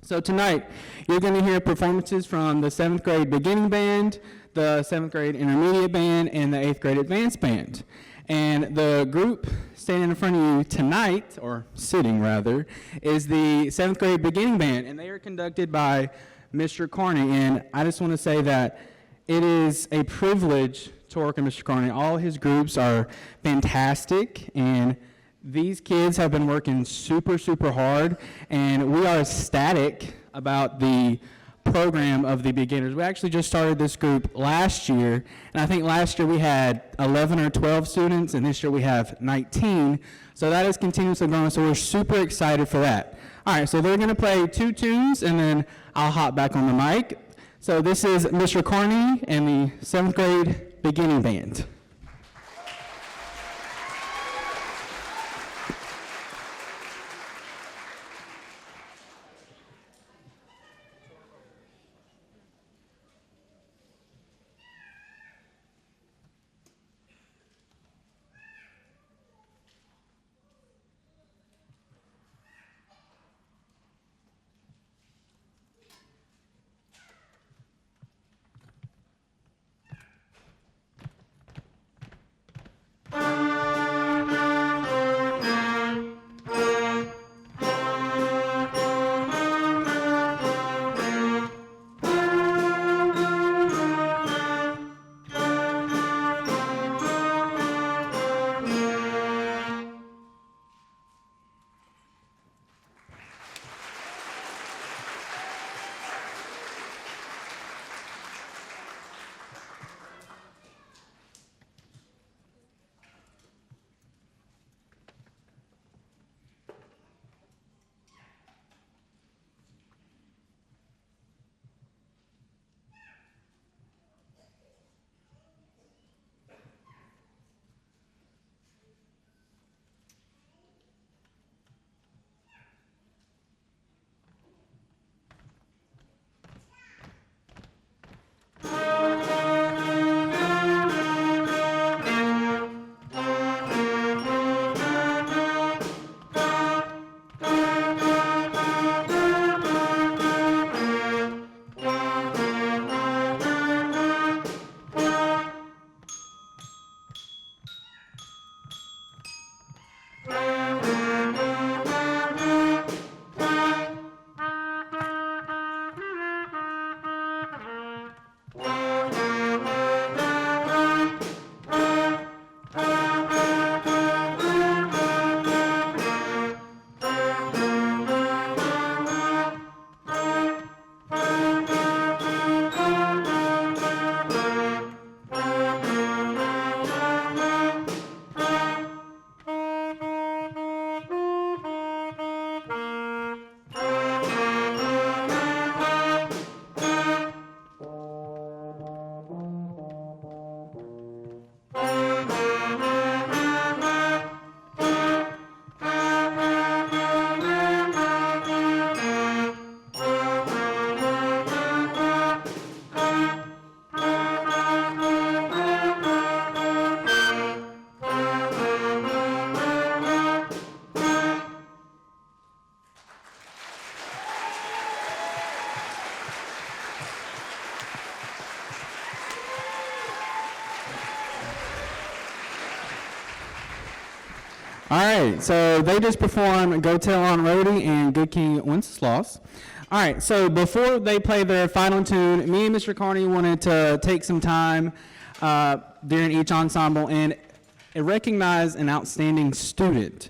So tonight, you're going to hear performances from the 7th grade beginning band, the 7th grade intermediate band, and the 8th grade advanced band. And the group standing in front of you tonight, or sitting rather, is the 7th grade beginning band, and they are conducted by Mr. Carney. And I just want to say that it is a privilege to work with Mr. Carney. All his groups are fantastic, and these kids have been working super, super hard, and we are ecstatic about the program of the beginners. We actually just started this group last year, and I think last year we had 11 or 12 students, and this year we have 19. So that is continuously growing, so we're super excited for that. All right, so they're going to play 2 tunes, and then I'll hop back on the mic. So this is Mr. Carney and the 7th grade beginning band. All right, so they just performed Go Tell on Rhodey and Good King Wenceslas. All right, so before they play their final tune, me and Mr. Carney wanted to take some time during each ensemble and recognize an outstanding student.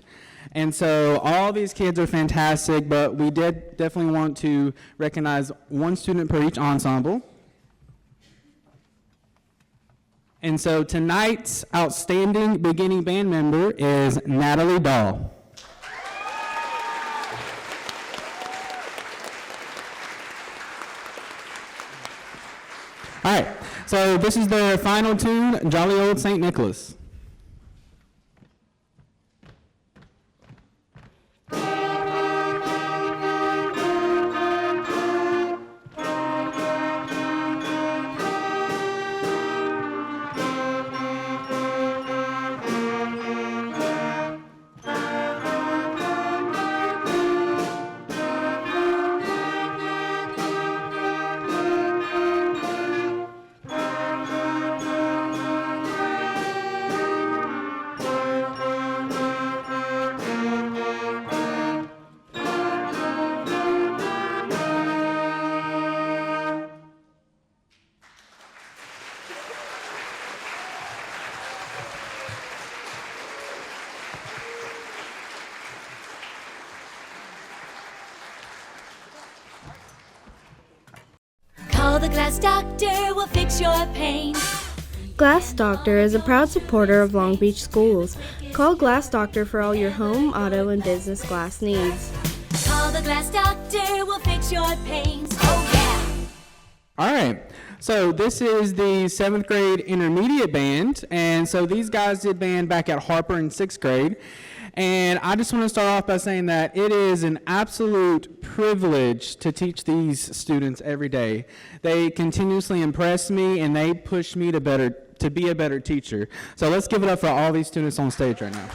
And so all these kids are fantastic, but we did definitely want to recognize one student per each ensemble. And so tonight's outstanding beginning band member is Natalie Dahl. All right, so this is their final tune, Jolly Old St. Nicholas. Call the Glass Doctor, we'll fix your pain. Glass Doctor is a proud supporter of Long Beach schools. Call Glass Doctor for all your home, auto, and business glass needs. Call the Glass Doctor, we'll fix your pains. Oh yeah! All right, so this is the 7th grade intermediate band, and so these guys did band back at Harper in 6th grade. And I just want to start off by saying that it is an absolute privilege to teach these students every day. They continuously impress me, and they push me to be a better teacher. So let's give it up for all these students on stage right now.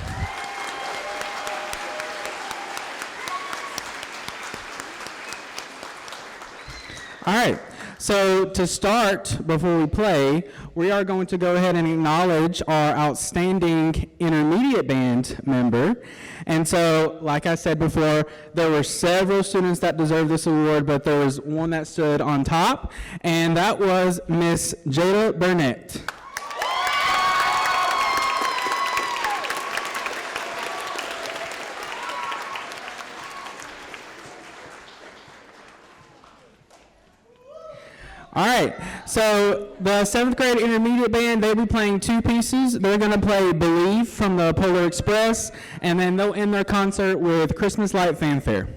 All right, so to start, before we play, we are going to go ahead and acknowledge our outstanding intermediate band member. And so, like I said before, there were several students that deserved this award, but there was one that stood on top, and that was Miss Jada Burnett. All right, so the 7th grade intermediate band, they'll be playing 2 pieces. They're going to play Believe from the Polar Express, and then they'll end their concert with Christmas Light Fanfare.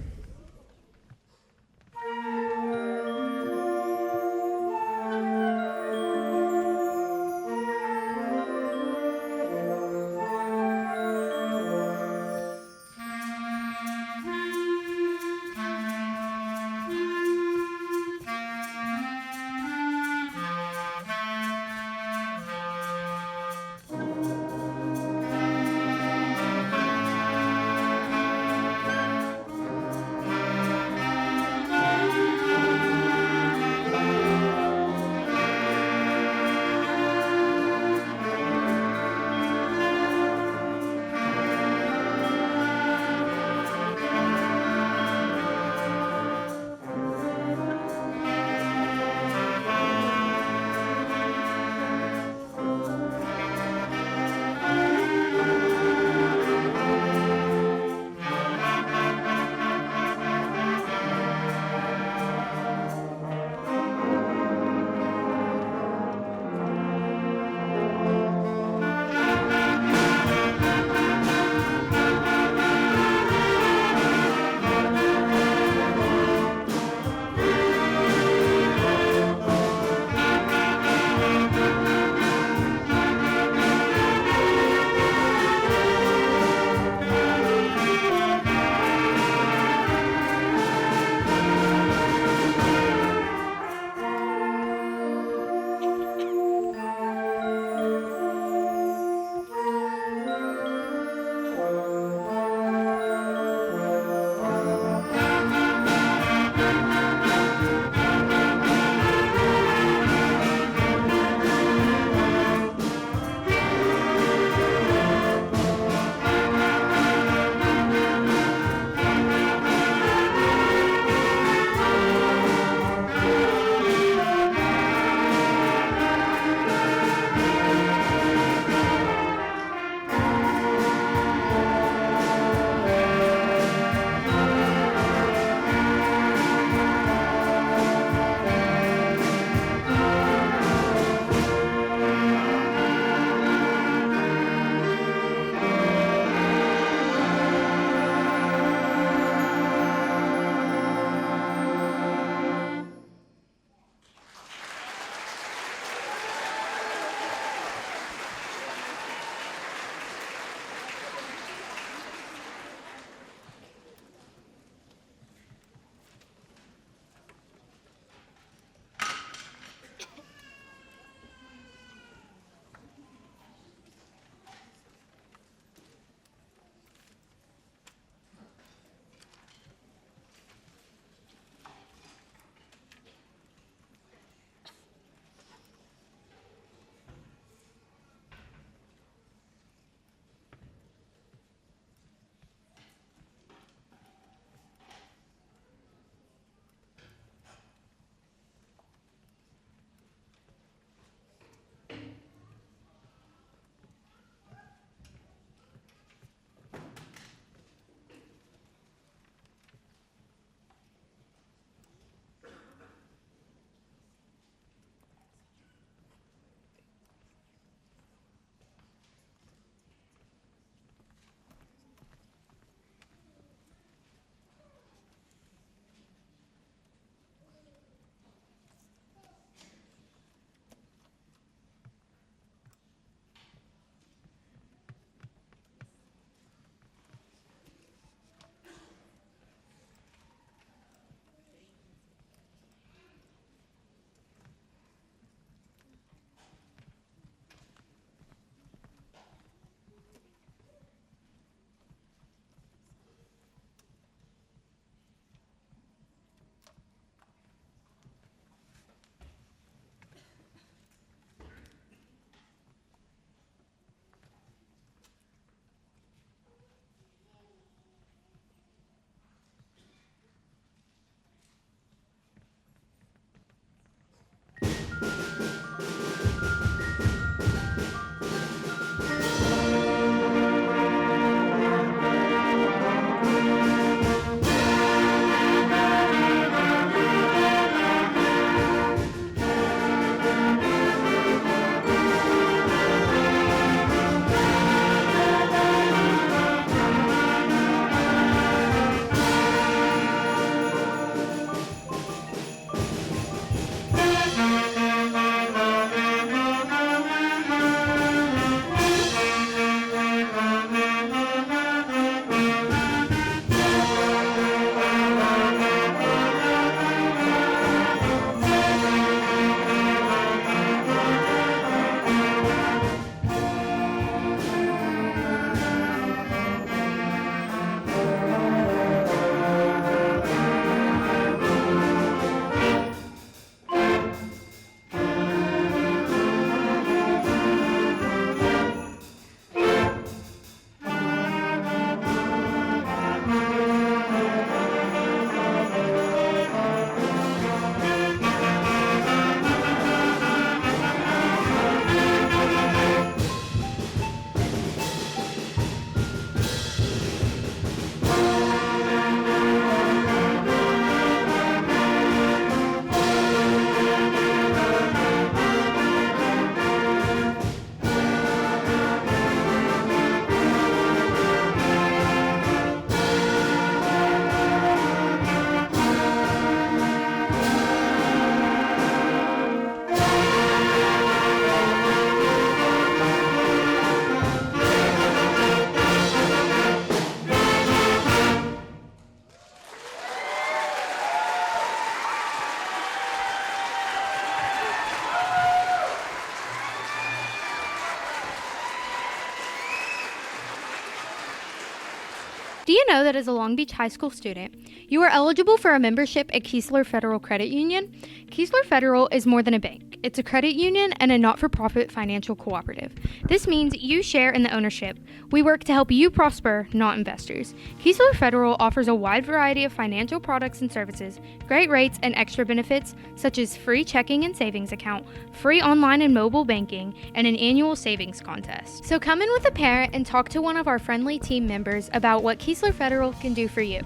you know that as a Long Beach High School student, you are eligible for a membership at Keesler Federal Credit Union? Keesler Federal is more than a bank. It's a credit union and a not-for-profit financial cooperative. This means you share in the ownership. We work to help you prosper, not investors. Keesler Federal offers a wide variety of financial products and services, great rates and extra benefits, such as free checking and savings account, free online and mobile banking, and an annual savings contest. So come in with a parent and talk to one of our friendly team members about what Keesler Federal can do for you.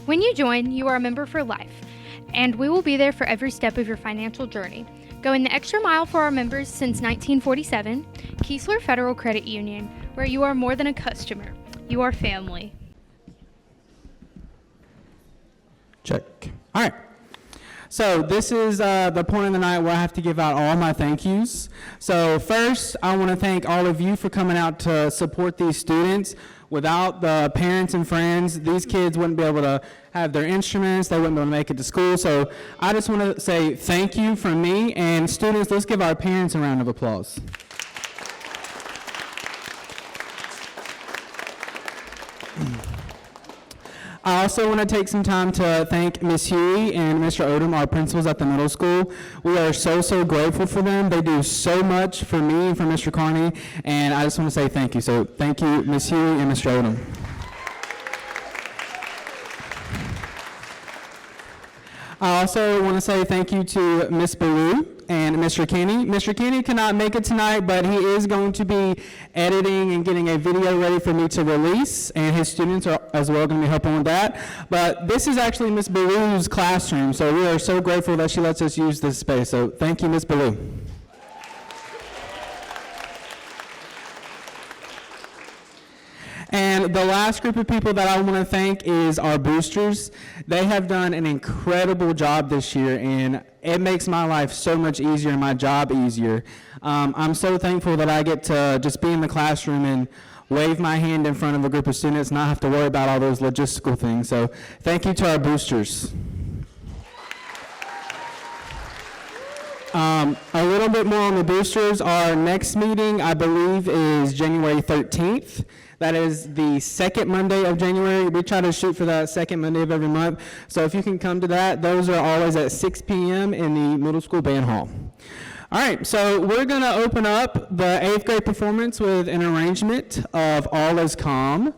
When you join, you are a member for life, and we will be there for every step of your financial journey. Going the extra mile for our members since 1947, Keesler Federal Credit Union, where you are more than a customer, you are family. Check. All right. So this is the point of the night where I have to give out all my thank yous. So first, I want to thank all of you for coming out to support these students. Without the parents and friends, these kids wouldn't be able to have their instruments, they wouldn't be able to make it to school. So I just want to say thank you from me, and students, let's give our parents a round of applause. I also want to take some time to thank Ms. Huey and Mr. Odom, our principals at the middle school. We are so grateful for them. They do so much for me and for Mr. Carney, and I just want to say thank you. So thank you, Ms. Huey and Mr. Odom. I also want to say thank you to Ms. Ballou and Mr. Kenny. Mr. Kenny cannot make it tonight, but he is going to be editing and getting a video ready for me to release, and his students are as well going to be helping with that. But this is actually Ms. Ballou's classroom, so we are so grateful that she lets us use this space. So thank you, Ms. Ballou. And the last group of people that I want to thank is our boosters. They have done an incredible job this year, and it makes my life so much easier and my job easier. I'm so thankful that I get to just be in the classroom and wave my hand in front of a group of students, not have to worry about all those logistical things. So thank you to our boosters. A little bit more on the boosters. Our next meeting, I believe, is January 13th. That is the second Monday of January. We try to shoot for that second Monday of every month. So if you can come to that, those are always at 6 p.m. in the middle school band hall. All right, so we're going to open up the 8th grade performance with an arrangement of All Is Calm.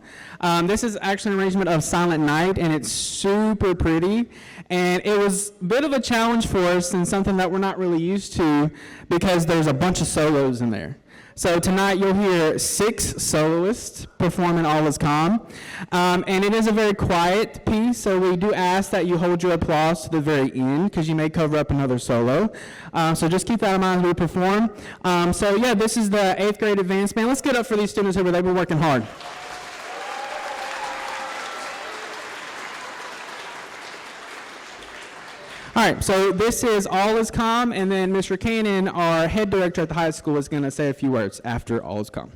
This is actually an arrangement of Silent Night, and it's super pretty. And it was a bit of a challenge for us and something that we're not really used to because there's a bunch of solos in there. So tonight you'll hear 6 soloists performing All Is Calm. And it is a very quiet piece, so we do ask that you hold your applause to the very end because you may cover up another solo. So just keep that in mind as we perform. So yeah, this is the 8th grade advanced band. Let's get up for these students who they've been working hard. All right, so this is All Is Calm, and then Mr. Cannon, our head director at the high school, is going to say a few words after All Is Calm.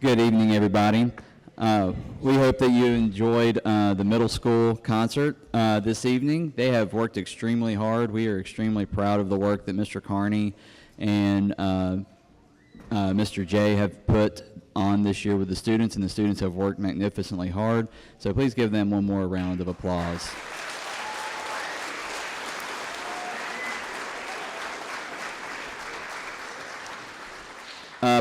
Good evening, everybody. We hope that you enjoyed the middle school concert this evening. They have worked extremely hard. We are extremely proud of the work that Mr. Carney and Mr. J have put on this year with the students, and the students have worked magnificently hard. So please give them one more round of applause.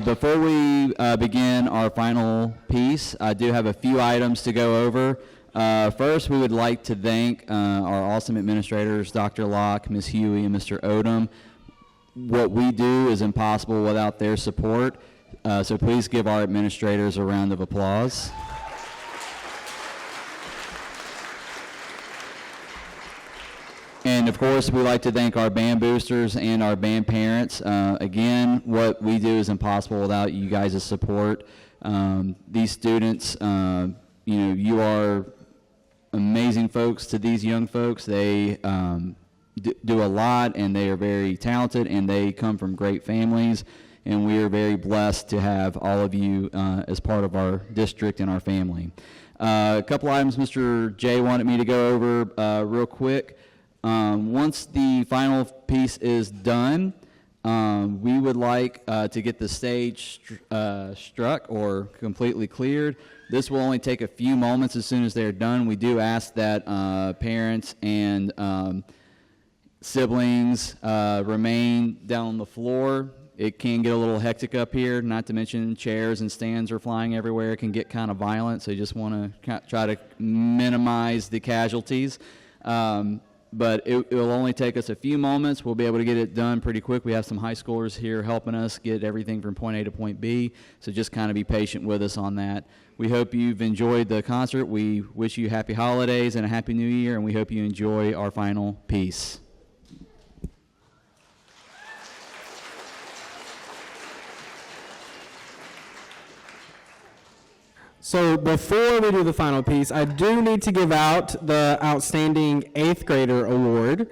Before we begin our final piece, I do have a few items to go over. First, we would like to thank our awesome administrators, Dr. Locke, Ms. Huey, and Mr. Odom. What we do is impossible without their support, so please give our administrators a round of applause. And of course, we like to thank our band boosters and our band parents. Again, what we do is impossible without you guys' support. These students, you are amazing folks to these young folks. They do a lot, and they are very talented, and they come from great families. And we are very blessed to have all of you as part of our district and our family. A couple items Mr. J wanted me to go over real quick. Once the final piece is done, we would like to get the stage struck or completely cleared. This will only take a few moments as soon as they're done. We do ask that parents and siblings remain down on the floor. It can get a little hectic up here, not to mention chairs and stands are flying everywhere. It can get kind of violent, so you just want to try to minimize the casualties. But it will only take us a few moments. We'll be able to get it done pretty quick. We have some high schoolers here helping us get everything from point A to point B, so just kind of be patient with us on that. We hope you've enjoyed the concert. We wish you happy holidays and a happy new year, and we hope you enjoy our final piece. So before we do the final piece, I do need to give out the Outstanding 8th Grader Award.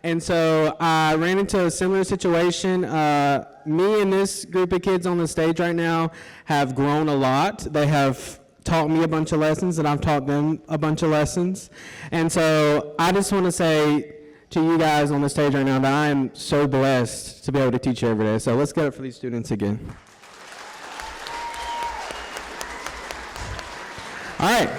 And so I ran into a similar situation. Me and this group of kids on the stage right now have grown a lot. They have taught me a bunch of lessons, and I've taught them a bunch of lessons. And so I just want to say to you guys on the stage right now that I am so blessed to be able to teach you every day. So let's get it for these students again. All right.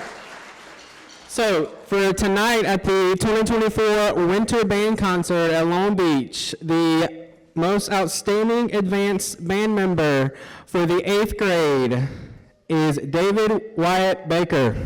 So for tonight at the 2024 Winter Band Concert at Long Beach, the most outstanding advanced band member for the 8th grade is David Wyatt Baker.